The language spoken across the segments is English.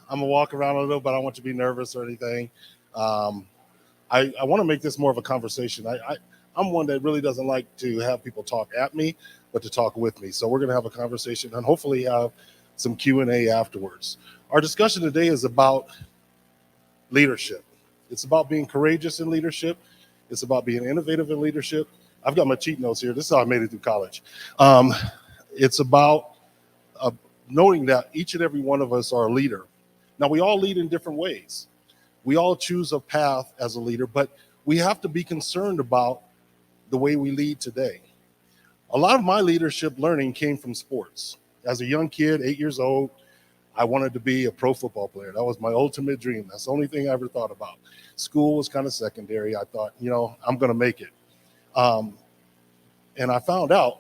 I'm gonna walk around a little, but I don't want you to be nervous or anything. Um, I want to make this more of a conversation. I'm one that really doesn't like to have people talk at me, but to talk with me. So we're going to have a conversation and hopefully have some Q&A afterwards. Our discussion today is about leadership. It's about being courageous in leadership. It's about being innovative in leadership. I've got my cheat notes here. This is how I made it through college. Um, it's about uh, knowing that each and every one of us are a leader. Now, we all lead in different ways. We all choose a path as a leader, but we have to be concerned about the way we lead today. A lot of my leadership learning came from sports. As a young kid, 8 years old, I wanted to be a pro football player. That was my ultimate dream. That's the only thing I ever thought about. School was kind of secondary. I thought, I'm going to make it. Um, and I found out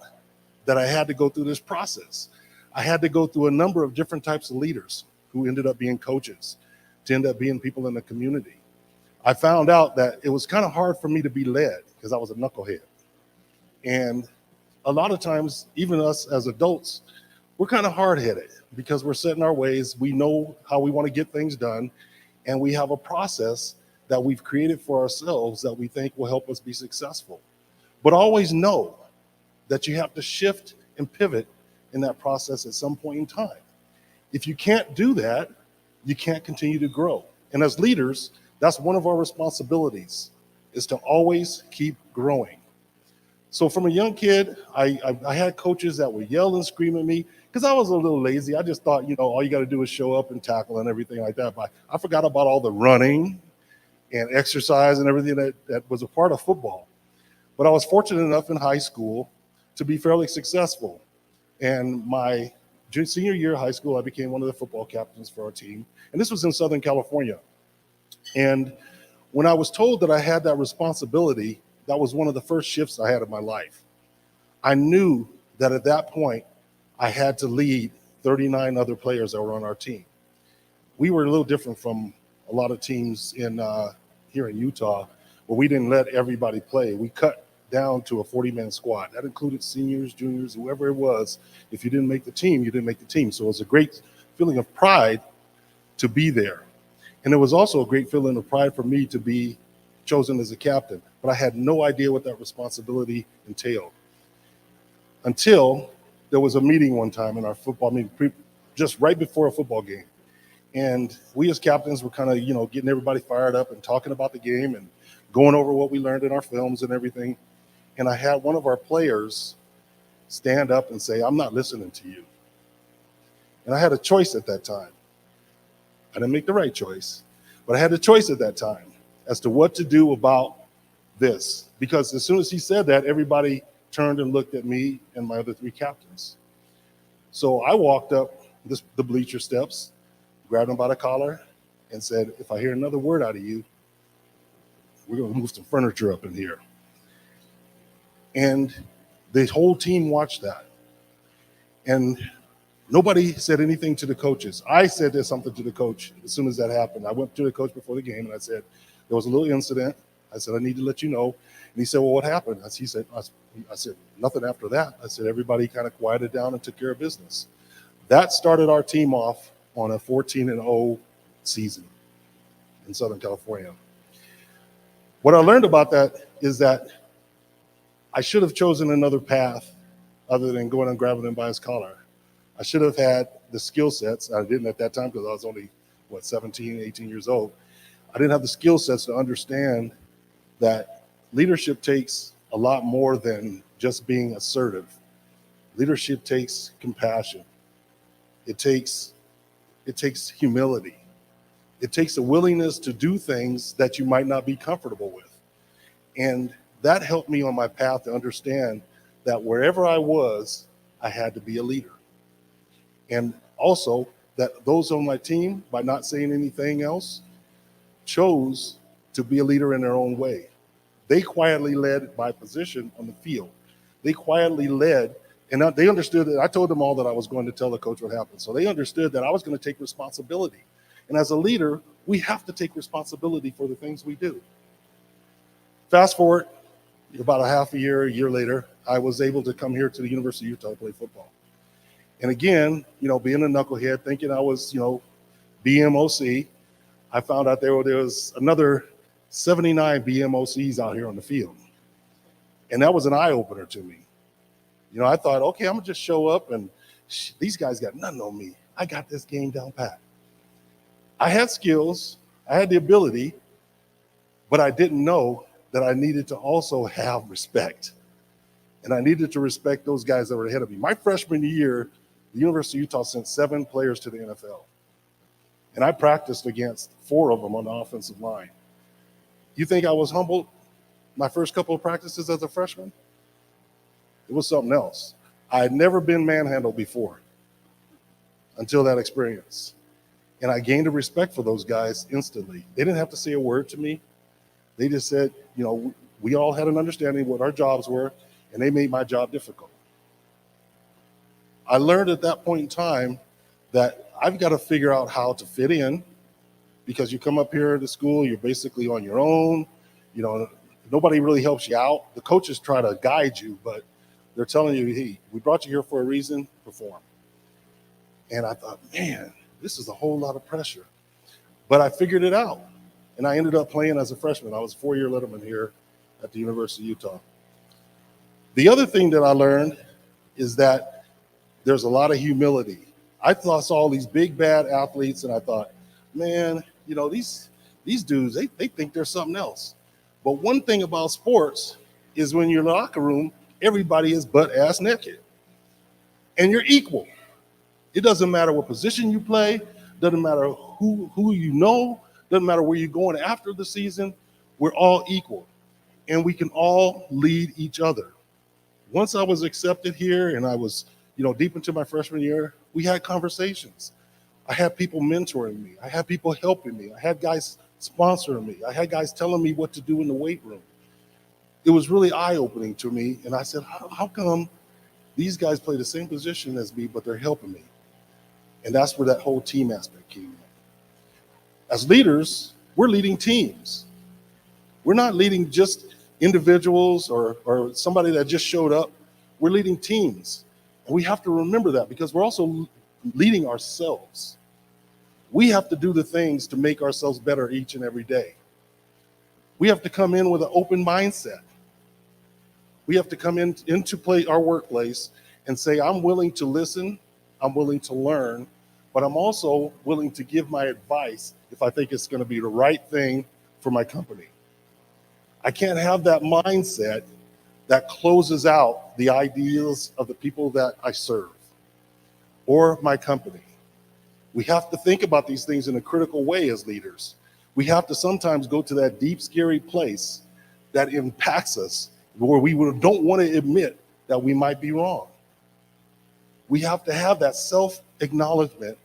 that I had to go through this process. I had to go through a number of different types of leaders who ended up being coaches, to end up being people in the community. I found out that it was kind of hard for me to be led because I was a knucklehead. And a lot of times, even us as adults, we're kind of hard headed because we're set in our ways. We know how we want to get things done, and we have a process that we've created for ourselves that we think will help us be successful. But always know that you have to shift and pivot in that process at some point in time. If you can't do that, you can't continue to grow. And as leaders, that's one of our responsibilities, is to always keep growing. So from a young kid, I had coaches that would yell and scream at me because I was a little lazy. I just thought, all you got to do is show up and tackle and everything like that. But I forgot about all the running and exercise and everything that was a part of football. But I was fortunate enough in high school to be fairly successful. And my senior year of high school, I became one of the football captains for our team. And this was in Southern California. And when I was told that I had that responsibility, that was one of the first shifts I had in my life. I knew that at that point, I had to lead 39 other players that were on our team. We were a little different from a lot of teams here in Utah, where we didn't let everybody play. We cut down to a 40-man squad. That included seniors, juniors, whoever it was. If you didn't make the team, you didn't make the team. So it was a great feeling of pride to be there. And it was also a great feeling of pride for me to be chosen as a captain. But I had no idea what that responsibility entailed until there was a meeting one time in our football meeting, just right before a football game. And we as captains were kind of, getting everybody fired up and talking about the game and going over what we learned in our films and everything. And I had one of our players stand up and say, "I'm not listening to you." And I had a choice at that time. I didn't make the right choice, but I had a choice at that time as to what to do about this. Because as soon as he said that, everybody turned and looked at me and my other three captains. So I walked up the bleacher steps, grabbed him by the collar, and said, "If I hear another word out of you, we're going to move some furniture up in here." And the whole team watched that. And nobody said anything to the coaches. I said there's something to the coach as soon as that happened. I went to the coach before the game and I said, there was a little incident. I said, "I need to let you know." And he said, "Well, what happened?" I said, "Nothing after that." I said, "Everybody kind of quieted down and took care of business." That started our team off on a 14-0 season in Southern California. What I learned about that is that I should have chosen another path other than going and grabbing him by his collar. I should have had the skill sets. I didn't at that time because I was only, 17, 18 years old. I didn't have the skill sets to understand that leadership takes a lot more than just being assertive. Leadership takes compassion. It takes humility. It takes a willingness to do things that you might not be comfortable with. And that helped me on my path to understand that wherever I was, I had to be a leader. And also that those on my team, by not saying anything else, chose to be a leader in their own way. They quietly led by position on the field. They quietly led, and they understood that I told them all that I was going to tell the coach what happened. So they understood that I was going to take responsibility. And as a leader, we have to take responsibility for the things we do. Fast forward about a year later, I was able to come here to the University of Utah to play football. And again, being a knucklehead, thinking I was, BMOC, I found out there was another 79 BMOCs out here on the field. And that was an eye-opener to me. You know, I thought, okay, I'm gonna just show up and these guys got nothing on me. I got this game down pat. I had skills, I had the ability, but I didn't know that I needed to also have respect. And I needed to respect those guys that were ahead of me. My freshman year, the University of Utah sent 7 players to the NFL. And I practiced against 4 of them on the offensive line. You think I was humbled my first couple of practices as a freshman? It was something else. I had never been manhandled before until that experience. And I gained a respect for those guys instantly. They didn't have to say a word to me. They just said, you know, we all had an understanding of what our jobs were, and they made my job difficult. I learned at that point in time that I've got to figure out how to fit in, because you come up here to school, you're basically on your own. You know, nobody really helps you out. The coaches try to guide you, but they're telling you, hey, we brought you here for a reason, perform. And I thought, man, this is a whole lot of pressure. But I figured it out. And I ended up playing as a freshman. I was a 4-year letterman here at the University of Utah. The other thing that I learned is that there's a lot of humility. I saw all these big, bad athletes, and I thought, man, you know, these dudes, they think they're something else. But one thing about sports is when you're in the locker room, everybody is butt-ass naked. And you're equal. It doesn't matter what position you play, doesn't matter who you know, doesn't matter where you're going after the season, we're all equal. And we can all lead each other. Once I was accepted here and I was, you know, deep into my freshman year, we had conversations. I had people mentoring me. I had people helping me. I had guys sponsoring me. I had guys telling me what to do in the weight room. It was really eye-opening to me. And I said, how come these guys play the same position as me, but they're helping me? And that's where that whole team aspect came in. As leaders, we're leading teams. We're not leading just individuals or somebody that just showed up. We're leading teams. And we have to remember that, because we're also leading ourselves. We have to do the things to make ourselves better each and every day. We have to come in with an open mindset. We have to come into our workplace and say, I'm willing to listen, I'm willing to learn, but I'm also willing to give my advice if I think it's going to be the right thing for my company. I can't have that mindset that closes out the ideas of the people that I serve or my company. We have to think about these things in a critical way as leaders. We have to sometimes go to that deep, scary place that impacts us, where we don't want to admit that we might be wrong. We have to have that self-acknowledgement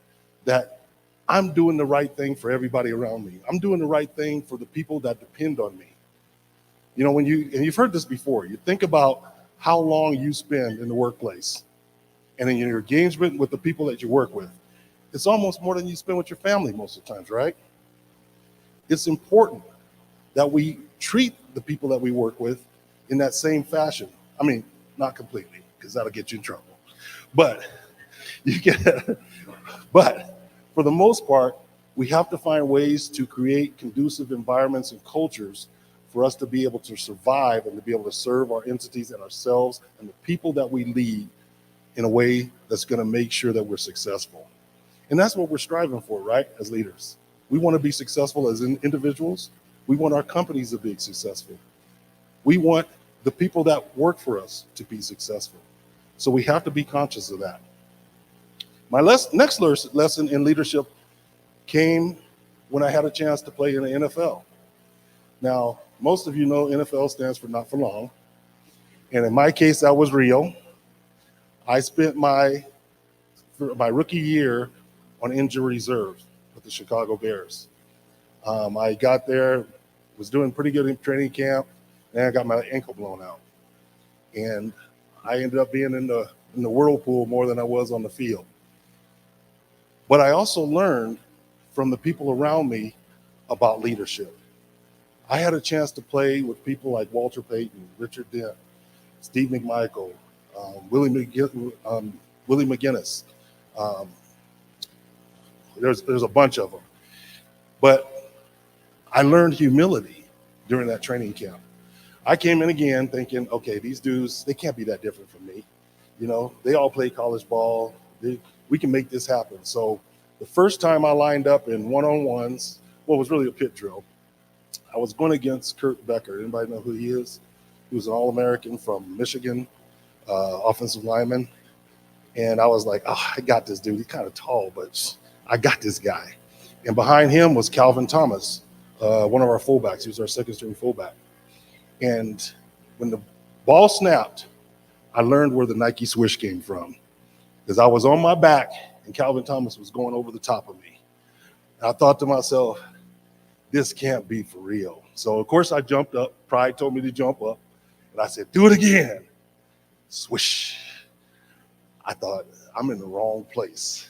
that I'm doing the right thing for everybody around me. I'm doing the right thing for the people that depend on me. You know, and you've heard this before, you think about how long you spend in the workplace and in your engagement with the people that you work with. It's almost more than you spend with your family most of the times, right? It's important that we treat the people that we work with in that same fashion. I mean, not completely, because that'll get you in trouble. But for the most part, we have to find ways to create conducive environments and cultures for us to be able to survive and to be able to serve our entities and ourselves and the people that we lead in a way that's going to make sure that we're successful. And that's what we're striving for, right, as leaders. We want to be successful as individuals. We want our companies to be successful. We want the people that work for us to be successful. So we have to be conscious of that. My next lesson in leadership came when I had a chance to play in the NFL. Now, most of you know NFL stands for not for long. And in my case, that was real. I spent my rookie year on injury reserve with the Chicago Bears. I got there, was doing pretty good in training camp, and I got my ankle blown out. And I ended up being in the whirlpool more than I was on the field. But I also learned from the people around me about leadership. I had a chance to play with people like Walter Payton, Richard Dent, Steve McMichael, Willie McGinnis. There's a bunch of them. But I learned humility during that training camp. I came in again thinking, okay, these dudes, they can't be that different from me. You know, they all play college ball. We can make this happen. So the first time I lined up in one-on-ones, well, it was really a pit drill. I was going against Kurt Becker. Anybody know who he is? He was an All-American from Michigan, offensive lineman. And I was like, oh, I got this dude. He's kind of tall, but I got this guy. And behind him was Calvin Thomas, one of our fullbacks. He was our second-string fullback. And when the ball snapped, I learned where the Nike swoosh came from, because I was on my back and Calvin Thomas was going over the top of me. And I thought to myself, this can't be for real. So, of course, I jumped up. Pride told me to jump up. And I said, do it again. Swish. I thought, I'm in the wrong place.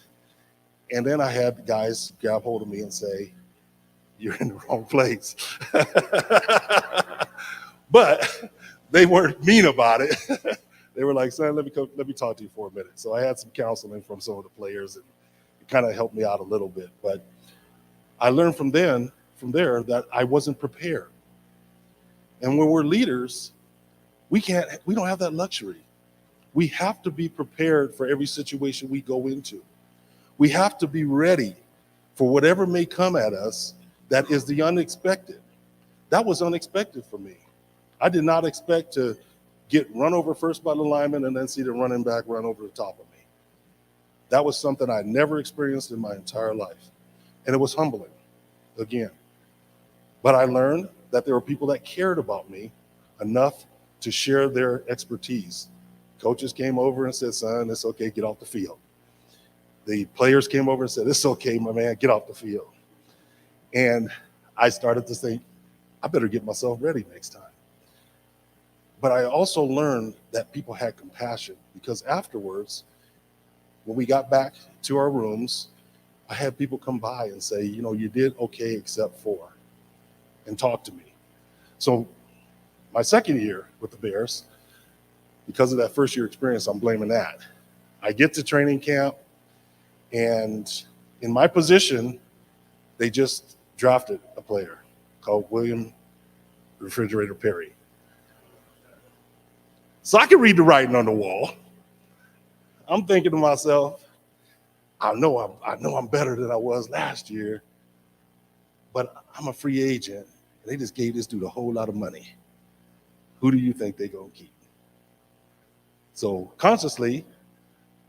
And then I had guys grab hold of me and say, you're in the wrong place. But they weren't mean about it. They were like, son, let me talk to you for a minute. So I had some counseling from some of the players, and it kind of helped me out a little bit. But I learned from there that I wasn't prepared. And when we're leaders, we don't have that luxury. We have to be prepared for every situation we go into. We have to be ready for whatever may come at us that is the unexpected. That was unexpected for me. I did not expect to get run over first by the lineman and then see the running back run over the top of me. That was something I never experienced in my entire life. And it was humbling, again. But I learned that there were people that cared about me enough to share their expertise. Coaches came over and said, son, it's okay, get off the field. The players came over and said, it's okay, my man, get off the field. And I started to think, I better get myself ready next time. But I also learned that people had compassion, because afterwards, when we got back to our rooms, I had people come by and say, you know, you did okay except for, and talk to me. So my second year with the Bears, because of that first year experience, I'm blaming that. I get to training camp, and in my position, they just drafted a player called William Refrigerator Perry. So I can read the writing on the wall. I'm thinking to myself, I know I'm better than I was last year, but I'm a free agent. They just gave this dude a whole lot of money. Who do you think they're going to keep? So consciously,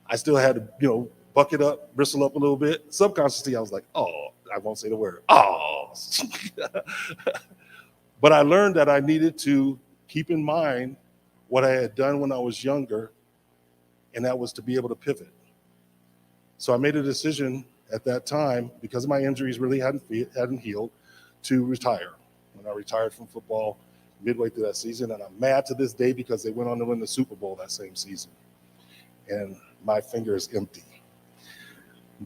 I still had to, buck it up, bristle up a little bit. Subconsciously, I was like, oh, I won't say the word, oh. But I learned that I needed to keep in mind what I had done when I was younger, and that was to be able to pivot. So I made a decision at that time, because my injuries really hadn't healed, to retire. When I retired from football midway through that season, and I'm mad to this day because they went on to win the Super Bowl that same season. And my finger is empty.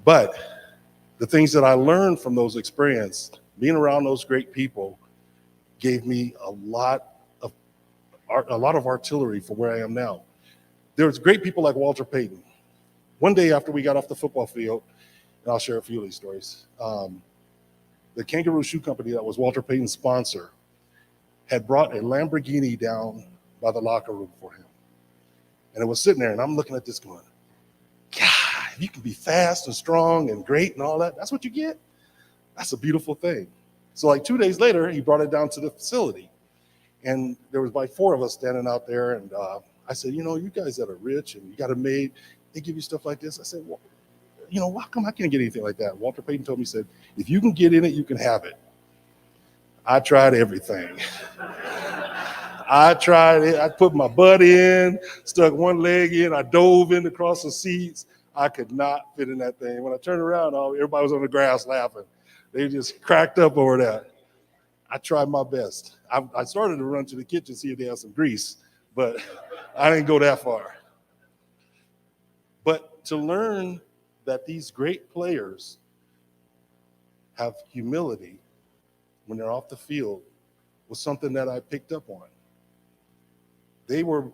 But the things that I learned from those experiences, being around those great people, gave me a lot of artillery for where I am now. There's great people like Walter Payton. One day after we got off the football field, and I'll share a few of these stories, the Kangaroo Shoe Company that was Walter Payton's sponsor had brought a Lamborghini down by the locker room for him. And it was sitting there, and I'm looking at this going, God, you can be fast and strong and great and all that. That's what you get? That's a beautiful thing. So like 2 days later, he brought it down to the facility. And there was like 4 of us standing out there. And I said, you guys that are rich and you got a maid, they give you stuff like this. I said, well, why come I can't get anything like that? Walter Payton told me, he said, if you can get in it, you can have it. I tried everything. I tried it. I put my butt in, stuck one leg in. I dove in across the seats. I could not fit in that thing. When I turned around, everybody was on the grass laughing. They just cracked up over that. I tried my best. I started to run to the kitchen, see if they had some grease, but I didn't go that far. But to learn that these great players have humility when they're off the field was something that I picked up on. They were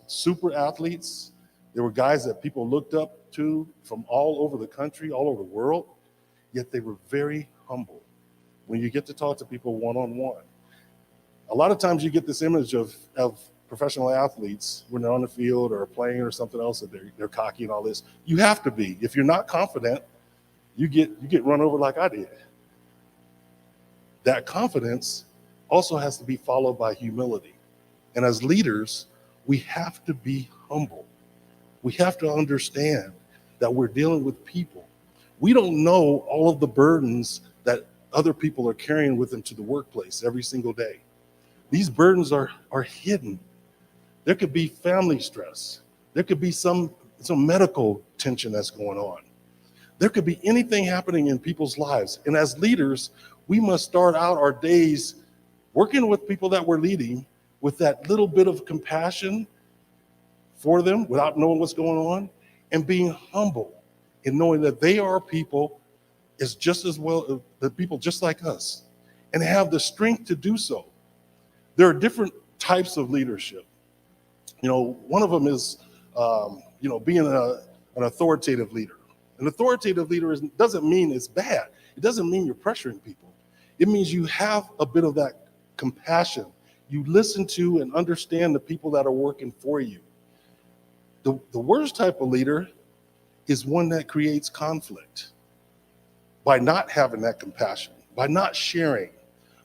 super athletes. They were guys that people looked up to from all over the country, all over the world, yet they were very humble. When you get to talk to people one-on-one, a lot of times you get this image of professional athletes when they're on the field or playing or something else, that they're cocky and all this. You have to be. If you're not confident, you get run over like I did. That confidence also has to be followed by humility. And as leaders, we have to be humble. We have to understand that we're dealing with people. We don't know all of the burdens that other people are carrying with them to the workplace every single day. These burdens are hidden. There could be family stress. There could be some medical tension that's going on. There could be anything happening in people's lives. And as leaders, we must start out our days working with people that we're leading with that little bit of compassion for them without knowing what's going on, and being humble in knowing that they are people as just as well, the people just like us, and have the strength to do so. There are different types of leadership. One of them is, being an authoritative leader. An authoritative leader doesn't mean it's bad. It doesn't mean you're pressuring people. It means you have a bit of that compassion. You listen to and understand the people that are working for you. The worst type of leader is one that creates conflict by not having that compassion, by not sharing,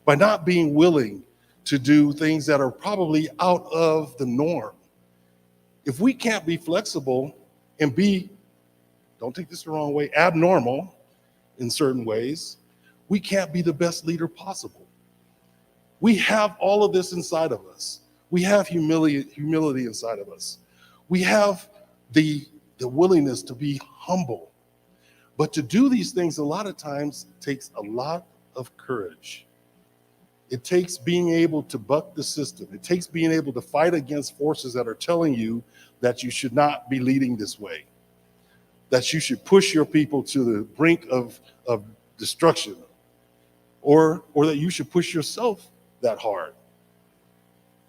by not being willing to do things that are probably out of the norm. If we can't be flexible and be, don't take this the wrong way, abnormal in certain ways, we can't be the best leader possible. We have all of this inside of us. We have humility inside of us. We have the willingness to be humble. But to do these things a lot of times takes a lot of courage. It takes being able to buck the system. It takes being able to fight against forces that are telling you that you should not be leading this way, that you should push your people to the brink of destruction, or that you should push yourself that hard.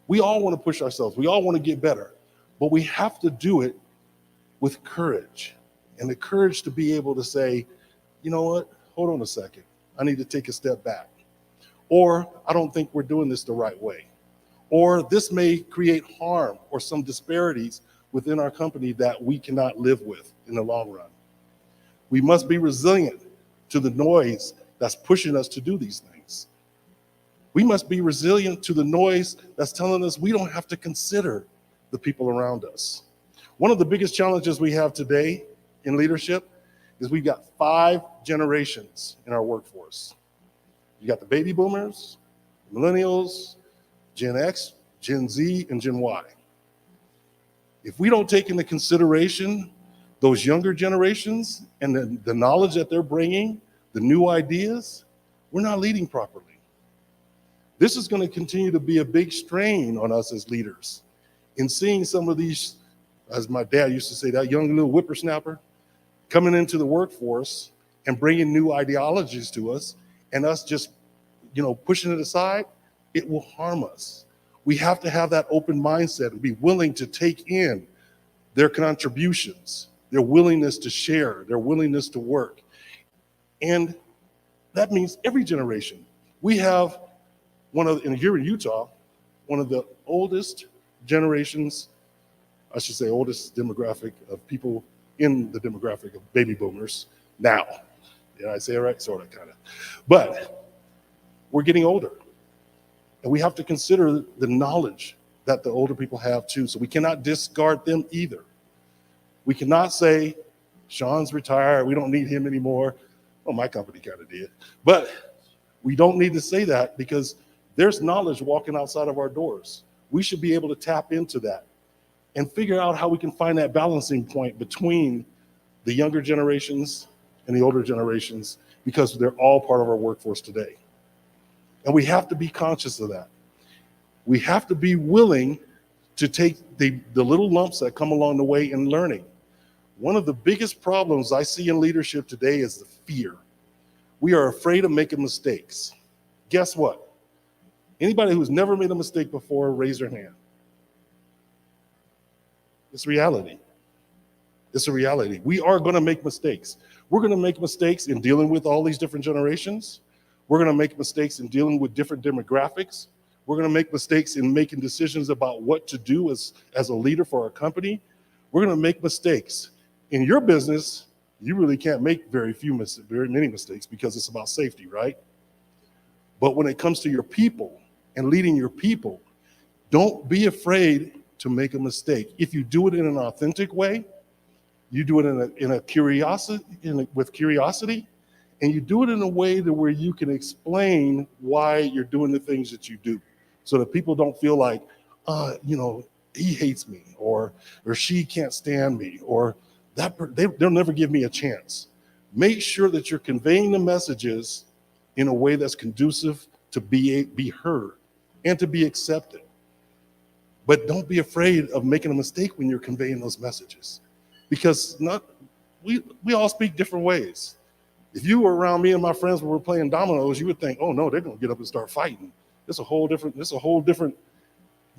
We all want to push ourselves. We all want to get better, but we have to do it with courage, and the courage to be able to say, you know what, hold on a second. I need to take a step back. Or I don't think we're doing this the right way. Or this may create harm or some disparities within our company that we cannot live with in the long run. We must be resilient to the noise that's pushing us to do these things. We must be resilient to the noise that's telling us we don't have to consider the people around us. One of the biggest challenges we have today in leadership is we've got 5 generations in our workforce. You got the baby boomers, millennials, Gen X, Gen Z, and Gen Y. If we don't take into consideration those younger generations and the knowledge that they're bringing, the new ideas, we're not leading properly. This is going to continue to be a big strain on us as leaders in seeing some of these, as my dad used to say, that young little whippersnapper coming into the workforce and bringing new ideologies to us, and us just, pushing it aside. It will harm us. We have to have that open mindset and be willing to take in their contributions, their willingness to share, their willingness to work. And that means every generation. We have here in Utah, one of the oldest generations, I should say oldest demographic of people in the demographic of baby boomers now. Did I say it right? Sort of, kind of. But we're getting older. And we have to consider the knowledge that the older people have too. So we cannot discard them either. We cannot say, Shawn's retired, we don't need him anymore. Well, my company kind of did. But we don't need to say that, because there's knowledge walking outside of our doors. We should be able to tap into that and figure out how we can find that balancing point between the younger generations and the older generations, because they're all part of our workforce today. And we have to be conscious of that. We have to be willing to take the little lumps that come along the way in learning. One of the biggest problems I see in leadership today is the fear. We are afraid of making mistakes. Guess what? Anybody who's never made a mistake before, raise their hand. It's reality. It's a reality. We are going to make mistakes. We're going to make mistakes in dealing with all these different generations. We're going to make mistakes in dealing with different demographics. We're going to make mistakes in making decisions about what to do as a leader for our company. We're going to make mistakes. In your business, you really can't make very many mistakes because it's about safety, right? But when it comes to your people and leading your people, don't be afraid to make a mistake. If you do it in an authentic way, you do it with curiosity, and you do it in a way to where you can explain why you're doing the things that you do, so that people don't feel like, he hates me, or she can't stand me, or they'll never give me a chance. Make sure that you're conveying the messages in a way that's conducive to be heard and to be accepted. But don't be afraid of making a mistake when you're conveying those messages, because we all speak different ways. If you were around me and my friends when we were playing dominoes, you would think, oh no, they're going to get up and start fighting. It's a whole different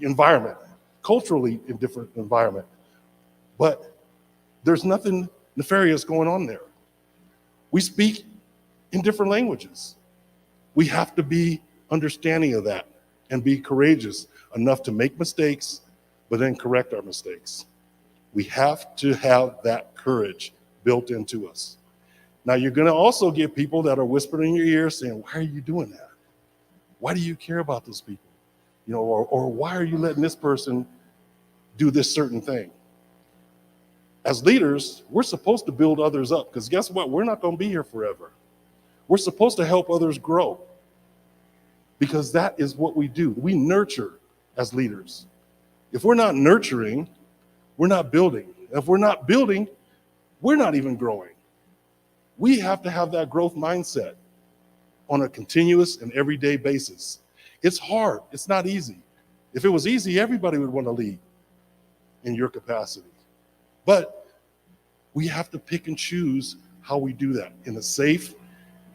environment, culturally a different environment. But there's nothing nefarious going on there. We speak in different languages. We have to be understanding of that and be courageous enough to make mistakes, but then correct our mistakes. We have to have that courage built into us. Now, you're going to also get people that are whispering in your ear saying, why are you doing that? Why do you care about those people? Or why are you letting this person do this certain thing? As leaders, we're supposed to build others up, because guess what? We're not going to be here forever. We're supposed to help others grow, because that is what we do. We nurture as leaders. If we're not nurturing, we're not building. If we're not building, we're not even growing. We have to have that growth mindset on a continuous and everyday basis. It's hard. It's not easy. If it was easy, everybody would want to lead in your capacity. But we have to pick and choose how we do that in a safe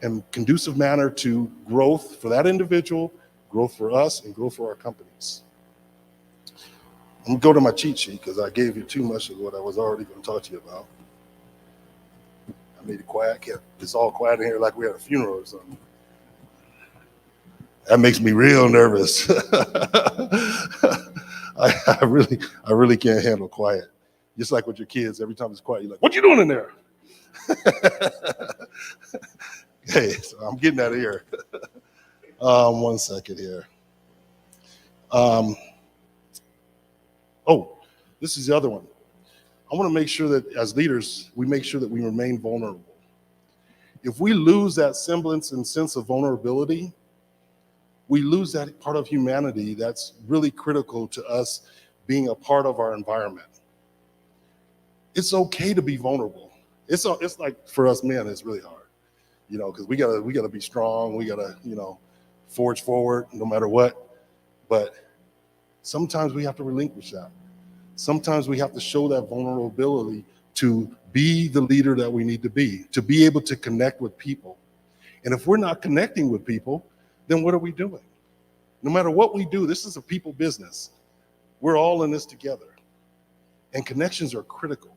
and conducive manner to growth for that individual, growth for us, and growth for our companies. I'm going to go to my cheat sheet because I gave you too much of what I was already going to talk to you about. I made it quiet. It's all quiet in here like we had a funeral or something. That makes me real nervous. I really can't handle quiet. Just like with your kids, every time it's quiet, you're like, what you doing in there? Hey, so I'm getting out of here. 1 second here. This is the other one. I want to make sure that as leaders, we make sure that we remain vulnerable. If we lose that semblance and sense of vulnerability, we lose that part of humanity that's really critical to us being a part of our environment. It's okay to be vulnerable. It's like for us men, it's really hard, because we gotta be strong. We gotta, forge forward no matter what. But sometimes we have to relinquish that. Sometimes we have to show that vulnerability to be the leader that we need to be able to connect with people. And if we're not connecting with people, then what are we doing? No matter what we do, this is a people business. We're all in this together. And connections are critical.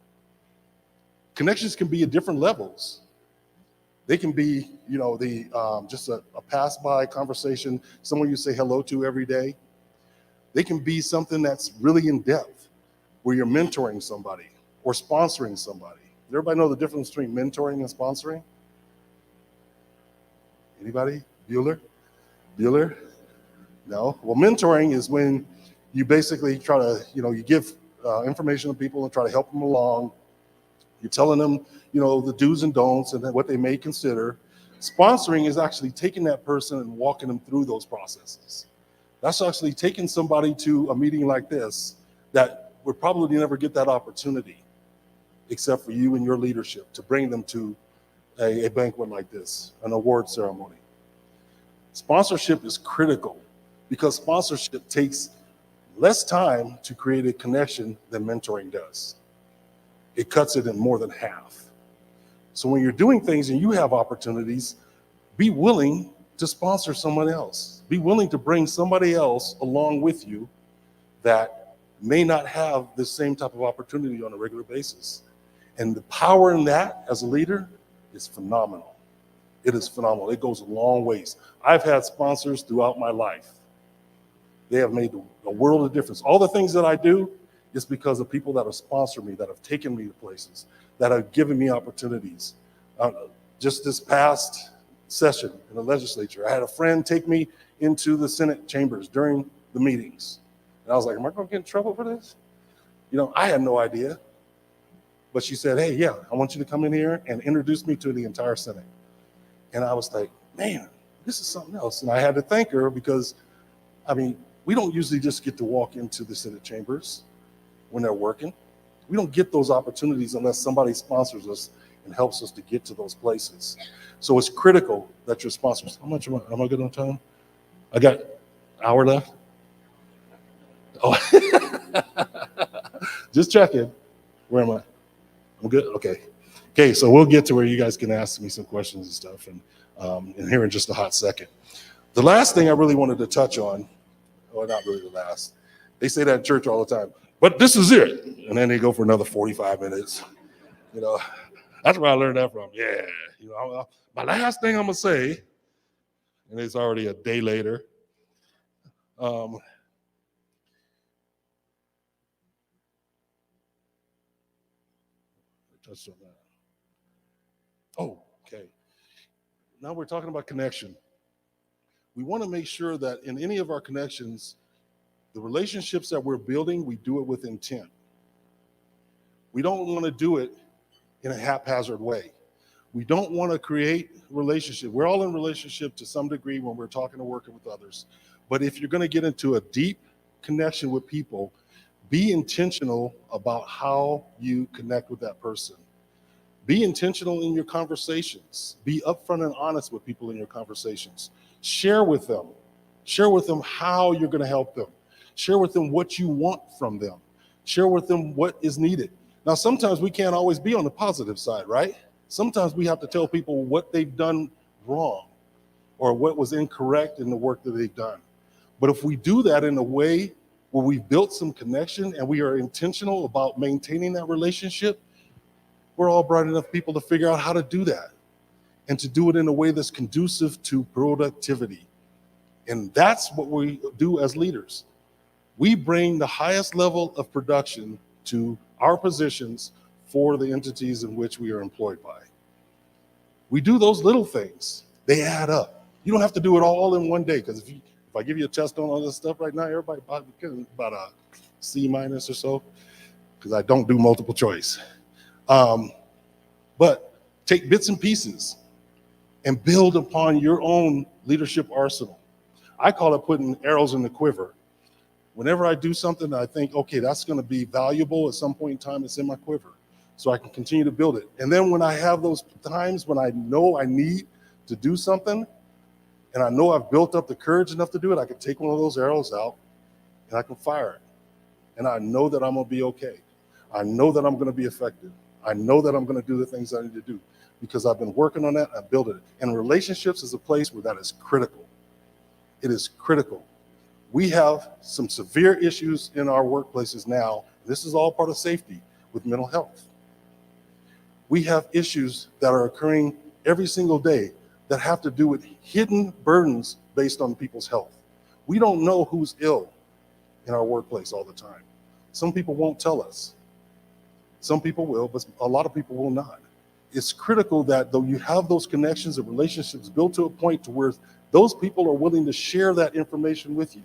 Connections can be at different levels. They can be, just a pass-by conversation, someone you say hello to every day. They can be something that's really in depth, where you're mentoring somebody or sponsoring somebody. Does everybody know the difference between mentoring and sponsoring? Anybody? Bueller? No? Well, mentoring is when you basically try to, you give information to people and try to help them along. You're telling them, the do's and don'ts and what they may consider. Sponsoring is actually taking that person and walking them through those processes. That's actually taking somebody to a meeting like this that would probably never get that opportunity, except for you and your leadership, to bring them to a banquet like this, an award ceremony. Sponsorship is critical because sponsorship takes less time to create a connection than mentoring does. It cuts it in more than half. So when you're doing things and you have opportunities, be willing to sponsor someone else. Be willing to bring somebody else along with you that may not have the same type of opportunity on a regular basis. And the power in that as a leader is phenomenal. It is phenomenal. It goes a long ways. I've had sponsors throughout my life. They have made a world of difference. All the things that I do is because of people that have sponsored me, that have taken me to places, that have given me opportunities. Just this past session in the legislature, I had a friend take me into the Senate chambers during the meetings. And I was like, am I going to get in trouble for this? You know, I had no idea. But she said, hey, yeah, I want you to come in here and introduce me to the entire Senate. And I was like, man, this is something else. And I had to thank her because, I mean, we don't usually just get to walk into the Senate chambers when they're working. We don't get those opportunities unless somebody sponsors us and helps us to get to those places. So it's critical that your sponsors. How much am I good on time? I got an hour left. Oh, just checking. Where am I? I'm good. Okay. So we'll get to where you guys can ask me some questions and stuff, and here in just a hot second. The last thing I really wanted to touch on, well, not really the last. They say that in church all the time. But this is it. And then they go for another 45 minutes. You know, that's where I learned that from. Yeah. You know, my last thing I'm going to say, and it's already a day later. Touched on that. Oh, okay. Now we're talking about connection. We want to make sure that in any of our connections, the relationships that we're building, we do it with intent. We don't want to do it in a haphazard way. We don't want to create relationship. We're all in relationship to some degree when we're talking or working with others. But if you're going to get into a deep connection with people, be intentional about how you connect with that person. Be intentional in your conversations. Be upfront and honest with people in your conversations. Share with them. Share with them how you're going to help them. Share with them what you want from them. Share with them what is needed. Now, sometimes we can't always be on the positive side, right? Sometimes we have to tell people what they've done wrong or what was incorrect in the work that they've done. But if we do that in a way where we've built some connection and we are intentional about maintaining that relationship, we're all bright enough people to figure out how to do that and to do it in a way that's conducive to productivity. And that's what we do as leaders. We bring the highest level of production to our positions for the entities in which we are employed by. We do those little things. They add up. You don't have to do it all in one day, because if I give you a test on all this stuff right now, everybody about a C- or so, because I don't do multiple choice. But take bits and pieces and build upon your own leadership arsenal. I call it putting arrows in the quiver. Whenever I do something that I think, okay, that's going to be valuable at some point in time, it's in my quiver, so I can continue to build it. And then when I have those times when I know I need to do something, and I know I've built up the courage enough to do it, I can take one of those arrows out and I can fire it. And I know that I'm going to be okay. I know that I'm going to be effective. I know that I'm going to do the things I need to do because I've been working on that. I've built it. And relationships is a place where that is critical. It is critical. We have some severe issues in our workplaces now. This is all part of safety with mental health. We have issues that are occurring every single day that have to do with hidden burdens based on people's health. We don't know who's ill in our workplace all the time. Some people won't tell us. Some people will, but a lot of people will not. It's critical that though you have those connections and relationships built to a point to where those people are willing to share that information with you,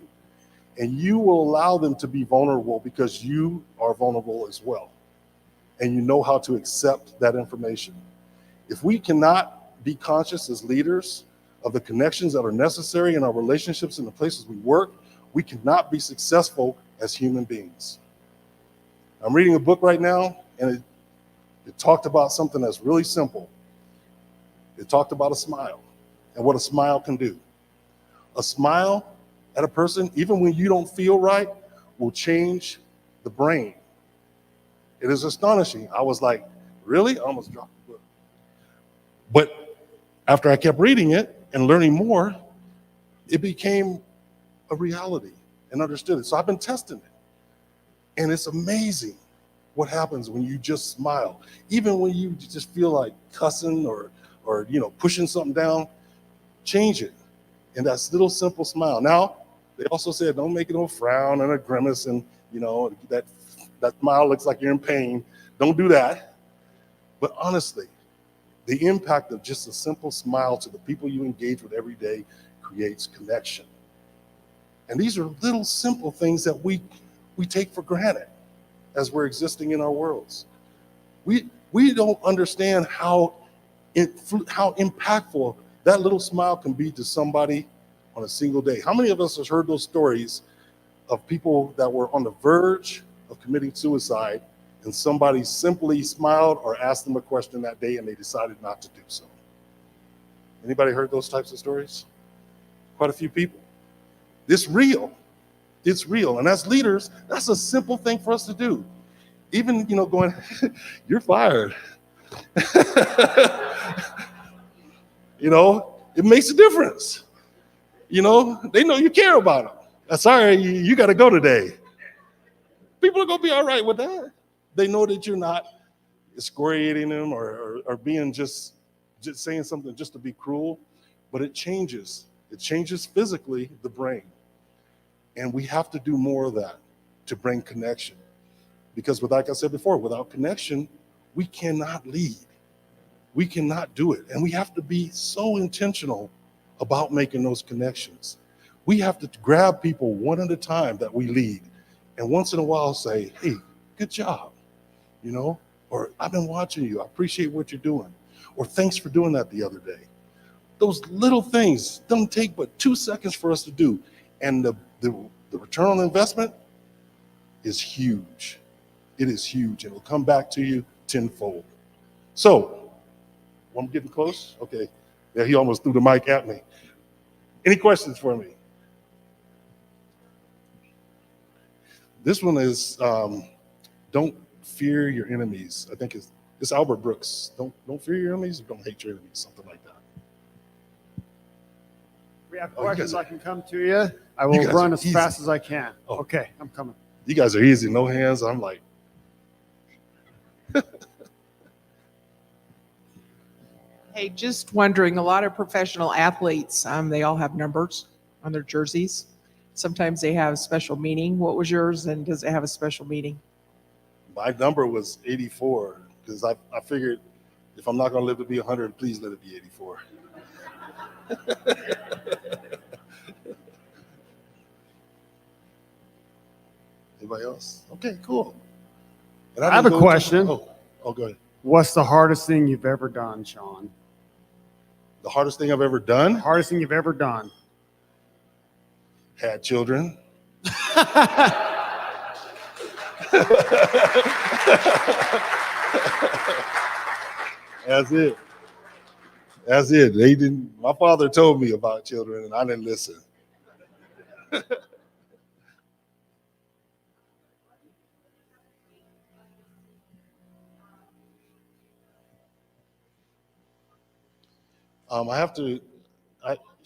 and you will allow them to be vulnerable because you are vulnerable as well, and you know how to accept that information. If we cannot be conscious as leaders of the connections that are necessary in our relationships in the places we work, we cannot be successful as human beings. I'm reading a book right now, and it talked about something that's really simple. It talked about a smile and what a smile can do. A smile at a person, even when you don't feel right, will change the brain. It is astonishing. I was like, really? I almost dropped the book. But after I kept reading it and learning more, it became a reality and understood it. So I've been testing it. And it's amazing what happens when you just smile. Even when you just feel like cussing or pushing something down, change it. And that little simple smile. Now, they also said don't make it a frown and a grimace and that smile looks like you're in pain. Don't do that. But honestly, the impact of just a simple smile to the people you engage with every day creates connection. And these are little simple things that we take for granted as we're existing in our worlds. We don't understand how impactful that little smile can be to somebody on a single day. How many of us have heard those stories of people that were on the verge of committing suicide and somebody simply smiled or asked them a question that day and they decided not to do so? Anybody heard those types of stories? Quite a few people. It's real. It's real. And as leaders, that's a simple thing for us to do. Even, going, you're fired. It makes a difference. They know you care about them. Sorry, you got to go today. People are going to be all right with that. They know that you're not excoriating them or being just saying something just to be cruel, but it changes. It changes physically the brain. And we have to do more of that to bring connection. Because like I said before, without connection, we cannot lead. We cannot do it. And we have to be so intentional about making those connections. We have to grab people one at a time that we lead. And once in a while say, hey, good job, or I've been watching you. I appreciate what you're doing. Or thanks for doing that the other day. Those little things don't take but 2 seconds for us to do. And the return on investment is huge. It is huge. And it'll come back to you tenfold. So, I'm getting close? Okay. Yeah, he almost threw the mic at me. Any questions for me? This one is don't fear your enemies. I think it's Albert Brooks. Don't fear your enemies or don't hate your enemies, something like that. We have questions. I can come to you. I will run as fast as I can. Oh. Okay, I'm coming. You guys are easy, no hands. I'm like. Hey, just wondering, a lot of professional athletes, they all have numbers on their jerseys. Sometimes they have a special meaning. What was yours, and does it have a special meaning? My number was 84 because I figured if I'm not going to live to be 100, please let it be 84. Anybody else? Okay, cool. And I have a question. Oh, go ahead. What's the hardest thing you've ever done, Shawn? The hardest thing I've ever done? The hardest thing you've ever done. Had children. That's it. That's it. They didn't. My father told me about children, and I didn't listen.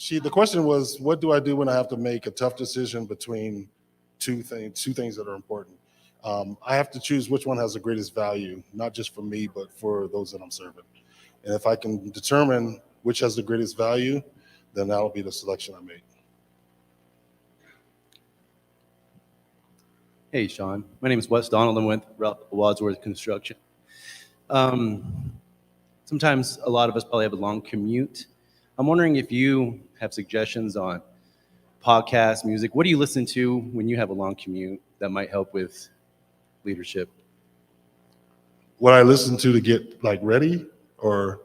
The question was, what do I do when I have to make a tough decision between two things that are important? I have to choose which one has the greatest value, not just for me, but for those that I'm serving. And if I can determine which has the greatest value, then that'll be the selection I make. Hey, Shawn. My name is Wes Donald. I'm with Wadsworth Construction. Sometimes a lot of us probably have a long commute. I'm wondering if you have suggestions on podcasts, music. What do you listen to when you have a long commute that might help with leadership? What I listen to get ready, or?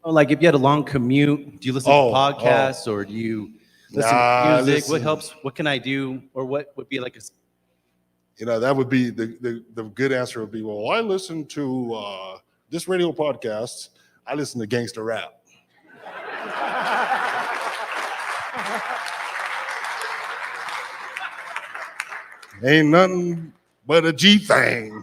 Oh, like if you had a long commute, do you listen to podcasts or do you listen to music? What helps? What can I do? Or what would be like a... that would be the good answer would be, well, I listen to this radio podcast. I listen to gangster rap. Ain't nothing but a G thing.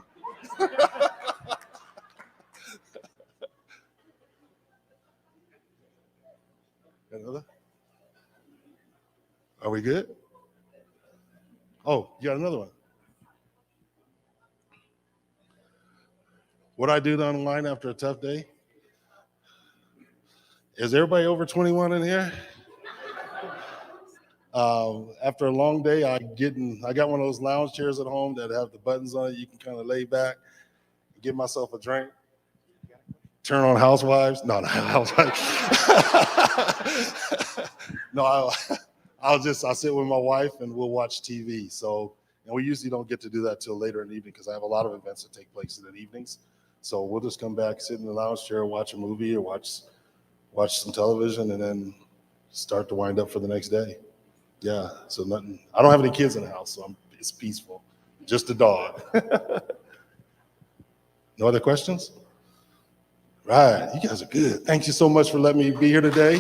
Another? Are we good? Oh, you got another one. What I do to unwind after a tough day? Is everybody over 21 in here? After a long day, I got one of those lounge chairs at home that have the buttons on it. You can kind of lay back, get myself a drink, turn on Housewives. No, not Housewives. No, I'll sit with my wife and we'll watch TV. So, and we usually don't get to do that till later in the evening because I have a lot of events that take place in the evenings. So we'll just come back, sit in the lounge chair, watch a movie or watch some television, and then start to wind up for the next day. Yeah, so nothing. I don't have any kids in the house, so it's peaceful. Just a dog. No other questions? Right, you guys are good. Thank you so much for letting me be here today.